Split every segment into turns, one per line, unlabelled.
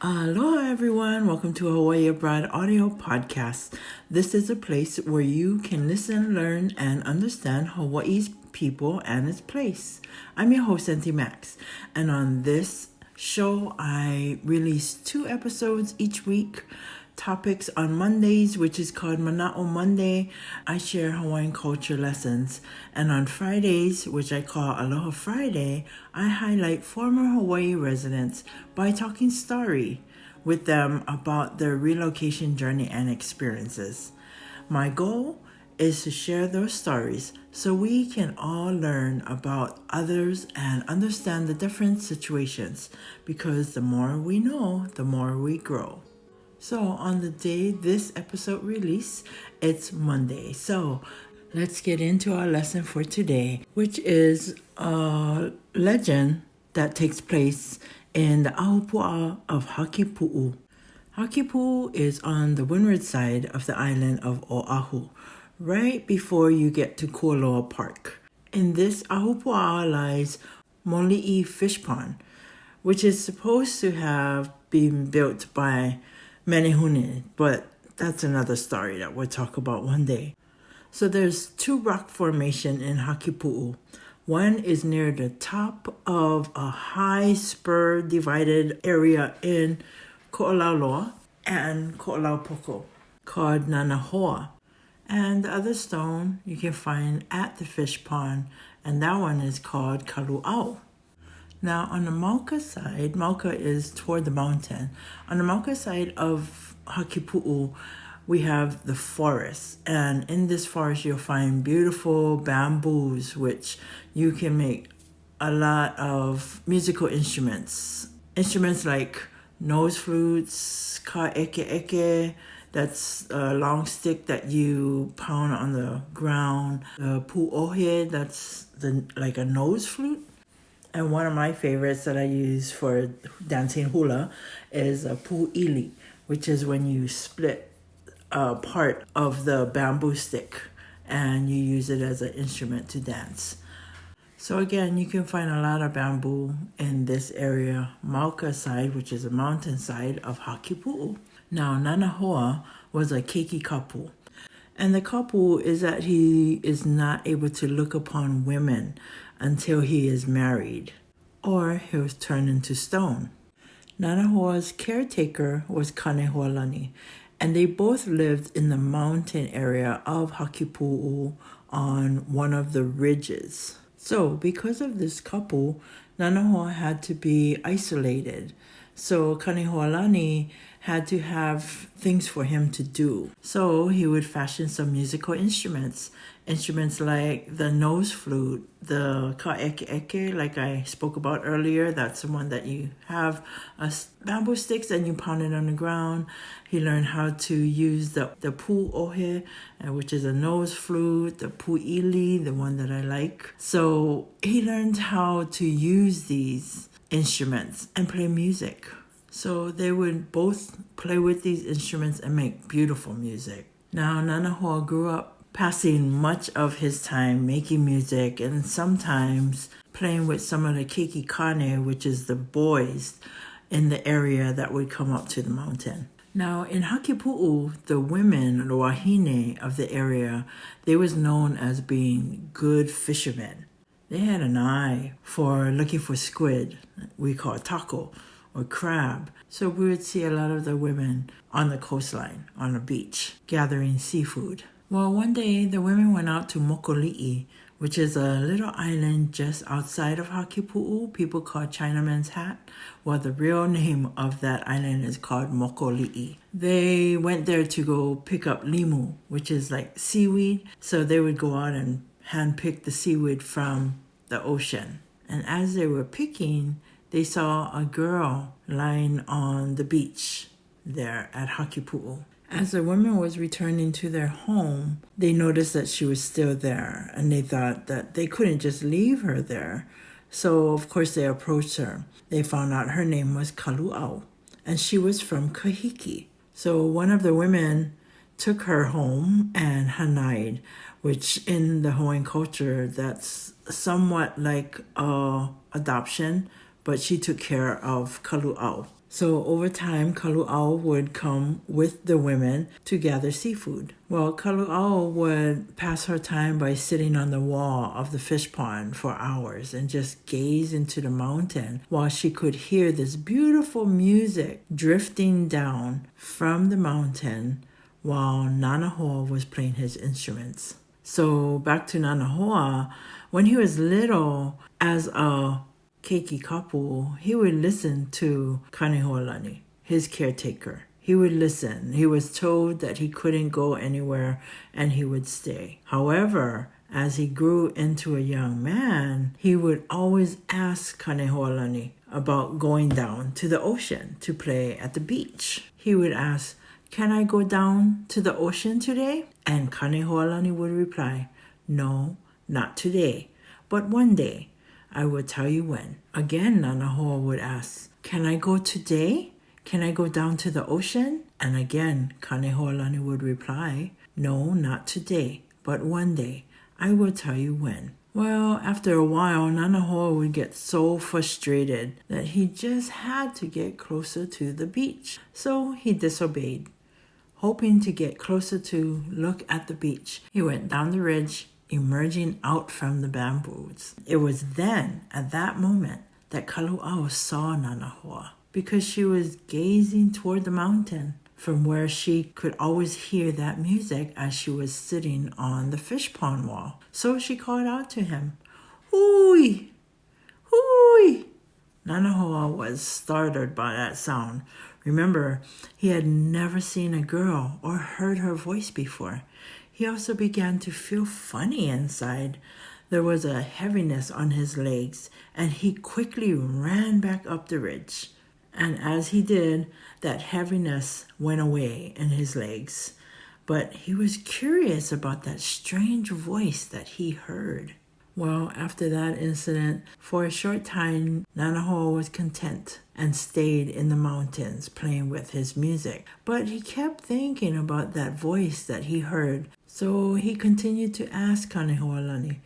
Aloha everyone, welcome to Hawaii Abroad Audio Podcast. This is a place where you can listen, learn, and understand Hawaii's people and its place. I'm your host, Auntie Max, and on this show I release 2 episodes each week. Topics on Mondays, which is called Manaʻo Monday, I share Hawaiian culture lessons. And on Fridays, which I call Aloha Friday, I highlight former Hawaii residents by talking story with them about their relocation journey and experiences. My goal is to share those stories so we can all learn about others and understand the different situations, because the more we know, the more we grow. So on the day this episode release, it's Monday. So let's get into our lesson for today, which is a legend that takes place in the Ahupuaʻa of Hakipuʻu. Hakipuʻu is on the windward side of the island of Oahu, right before you get to Kaluau Park. In this Ahupuaʻa lies Moliʻi Fish Pond, which is supposed to have been built by Nanahoa, but that's another story that we'll talk about one day. So there's 2 rock formations in Hakipuʻu. One is near the top of a high spur divided area in Koʻolauloa and Koʻolaupoko called Nanahoa. And the other stone you can find at the fish pond, and that one is called Kaluau. Now, on the Mauka side, Mauka is toward the mountain. On the Mauka side of Hakipuʻu, we have the forest. And in this forest, you'll find beautiful bamboos, which you can make a lot of musical instruments. Instruments like nose flutes, ka eke, that's a long stick that you pound on the ground. The puʻohe, that's like a nose flute. And one of my favorites that I use for dancing hula is a puʻili, which is when you split a part of the bamboo stick and you use it as an instrument to dance. So again, you can find a lot of bamboo in this area, Mauka side, which is a mountain side of Hakipuʻu. Now, Nanahoa was a keiki kapu. And the kapu is that he is not able to look upon women until he is married, or he was turned into stone. Nanahoa's caretaker was Kanehualani, and they both lived in the mountain area of Hakipuʻu on one of the ridges. So because of this couple, Nanahoa had to be isolated. So Kanehualani had to have things for him to do. So he would fashion some musical instruments like the nose flute, the ka eke, like I spoke about earlier. That's the one that you have bamboo sticks and you pound it on the ground. He learned how to use the puʻohe, which is a nose flute, the puʻili, the one that I like. So he learned how to use these instruments and play music. So they would both play with these instruments and make beautiful music. Now, Nanahoa grew up passing much of his time making music and sometimes playing with some of the keiki kane, which is the boys in the area that would come up to the mountain. Now, in Hakipuʻu, the women, the wahine of the area, they was known as being good fishermen. They had an eye for looking for squid, we call it taco, or crab. So we would see a lot of the women on the coastline, on the beach, gathering seafood. Well, one day the women went out to Mokoliʻi, which is a little island just outside of Hakipuʻu. People call Chinaman's Hat. Well, the real name of that island is called Mokoliʻi. They went there to go pick up limu, which is like seaweed. So they would go out and handpick the seaweed from the ocean. And as they were picking, they saw a girl lying on the beach there at Hakipuʻu. As the woman was returning to their home, they noticed that she was still there, and they thought that they couldn't just leave her there. So, of course, they approached her. They found out her name was Kaluau, and she was from Kahiki. So one of the women took her home and hanai'd, which in the Hawaiian culture, that's somewhat like adoption, but she took care of Kaluau. So over time, Kaluau would come with the women to gather seafood. Well, Kaluau would pass her time by sitting on the wall of the fish pond for hours and just gaze into the mountain while she could hear this beautiful music drifting down from the mountain while Nanahoa was playing his instruments. So back to Nanahoa, when he was little, as a keiki kapu, he would listen to Kanehoalani, his caretaker. He would listen. He was told that he couldn't go anywhere and he would stay. However, as he grew into a young man, he would always ask Kanehoalani about going down to the ocean to play at the beach. He would ask, "Can I go down to the ocean today?" And Kanehoalani would reply, "No, not today, but one day. I will tell you when." Again, Nanahoa would ask, "Can I go today? Can I go down to the ocean?" And again, Kanehoalani would reply, "No, not today, but one day. I will tell you when." Well, after a while, Nanahoa would get so frustrated that he just had to get closer to the beach. So he disobeyed. Hoping to get closer to look at the beach, he went down the ridge, emerging out from the bamboos. It was then, at that moment, that Kaluau saw Nanahoa, because she was gazing toward the mountain from where she could always hear that music as she was sitting on the fish pond wall. So she called out to him, "Hui! Hui!" Nanahoa was startled by that sound. Remember, he had never seen a girl or heard her voice before. He also began to feel funny inside. There was a heaviness on his legs, and he quickly ran back up the ridge. And as he did, that heaviness went away in his legs. But he was curious about that strange voice that he heard. Well, after that incident, for a short time, Nanahoa was content and stayed in the mountains playing with his music. But he kept thinking about that voice that he heard. So he continued to ask Kanehoalani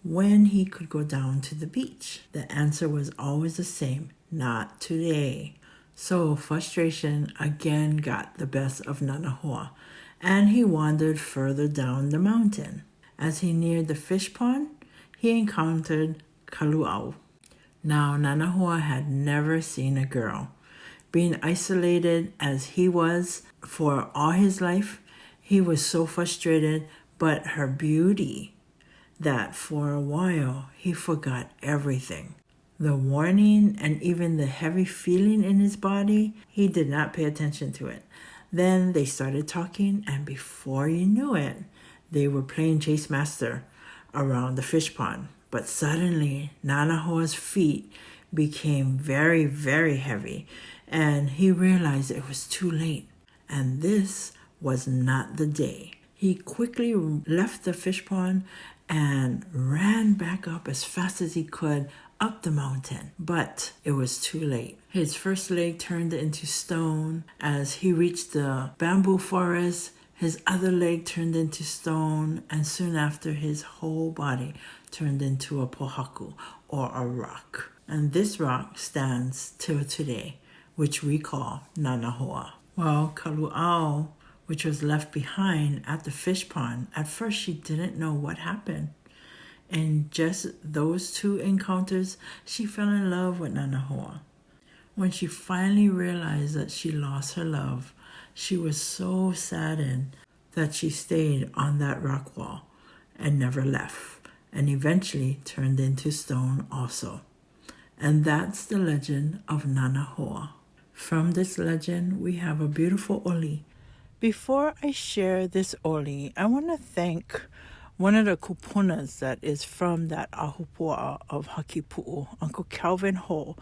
when he could go down to the beach. The answer was always the same, "Not today." So frustration again got the best of Nanahoa, and he wandered further down the mountain. As he neared the fish pond, he encountered Kaluau. Now, Nanahoa had never seen a girl. Being isolated as he was for all his life, he was so frustrated, but her beauty, that for a while he forgot everything. The warning and even the heavy feeling in his body, he did not pay attention to it. Then they started talking, and before you knew it, they were playing chase master around the fish pond. But suddenly, Nanahoa's feet became very, very heavy, and he realized it was too late. And this was not the day. He quickly left the fish pond and ran back up as fast as he could up the mountain. But it was too late. His first leg turned into stone. As he reached the bamboo forest, his other leg turned into stone, and soon after his whole body turned into a pohaku, or a rock. And this rock stands till today, which we call Nanahoa. Well, Kaluau, which was left behind at the fish pond, at first she didn't know what happened. In just those two encounters, she fell in love with Nanahoa. When she finally realized that she lost her love, she was so saddened that she stayed on that rock wall and never left, and eventually turned into stone also. And that's the legend of Nanahoa. From this legend, we have a beautiful oli. Before I share this oli, I want to thank one of the kupunas that is from that Ahupuaʻa of Hakipuʻu, Uncle Calvin Ho.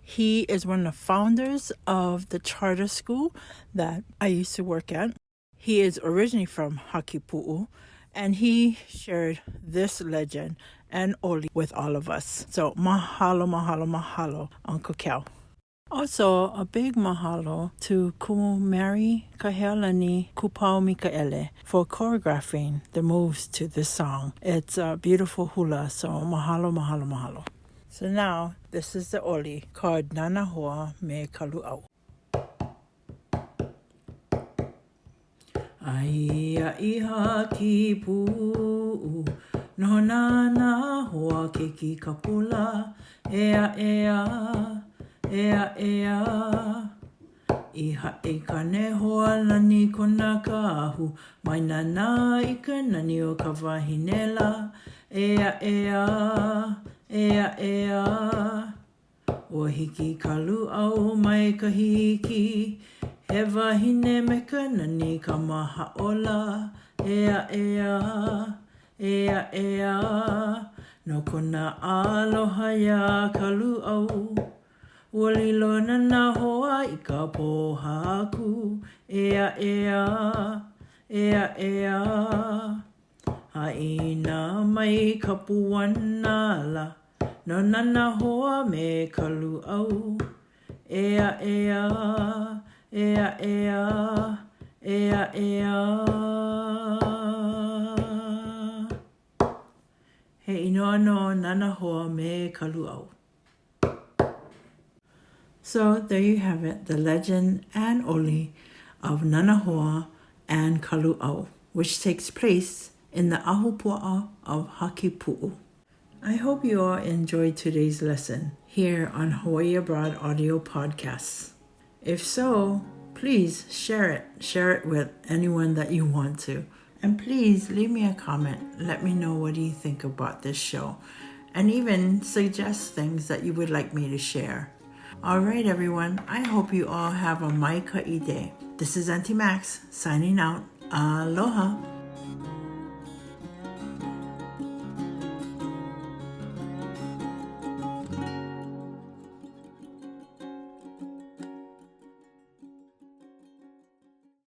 He is one of the founders of the charter school that I used to work at. He is originally from Hakipuʻu, and he shared this legend and oli with all of us. So mahalo, mahalo, mahalo, Uncle Cal. Also, a big mahalo to Kumari Kahealani Kupau Mikaele for choreographing the moves to this song. It's a beautiful hula, so mahalo, mahalo, mahalo. So now, this is the oli called Nanahoa me Kaluau. Aia I Hakipuʻu, no Nanahoa keiki kapula, ea ea, ea ea. I haʻi ka nehoa lani kona ka ahu, mai nana I ka nani o ka wahinela, ea ea, ea ea. Ua hiki Kaluau mai ka hiki, he wahine me ka nani ka mahaola, ea ea, ea ea. No kona aloha ia Kaluau, ua lilo Nanahoa I ka pohaku, ea ea, ea ea. Haina mai kapu wanala, no Nanahoa me Kaluau, ea ea, ea ea, ea ea. He inoa no Nanahoa me Kaluau. So there you have it, the legend and oli of Nanahoa and Kaluau, which takes place in the Ahupuaʻa of Hakipuʻu. I hope you all enjoyed today's lesson here on Hawaii Abroad Audio Podcasts. If so, please share it with anyone that you want to. And please leave me a comment. Let me know what you think about this show. And even suggest things that you would like me to share. All right, everyone. I hope you all have a maikaʻi day. This is Auntie Max signing out. Aloha.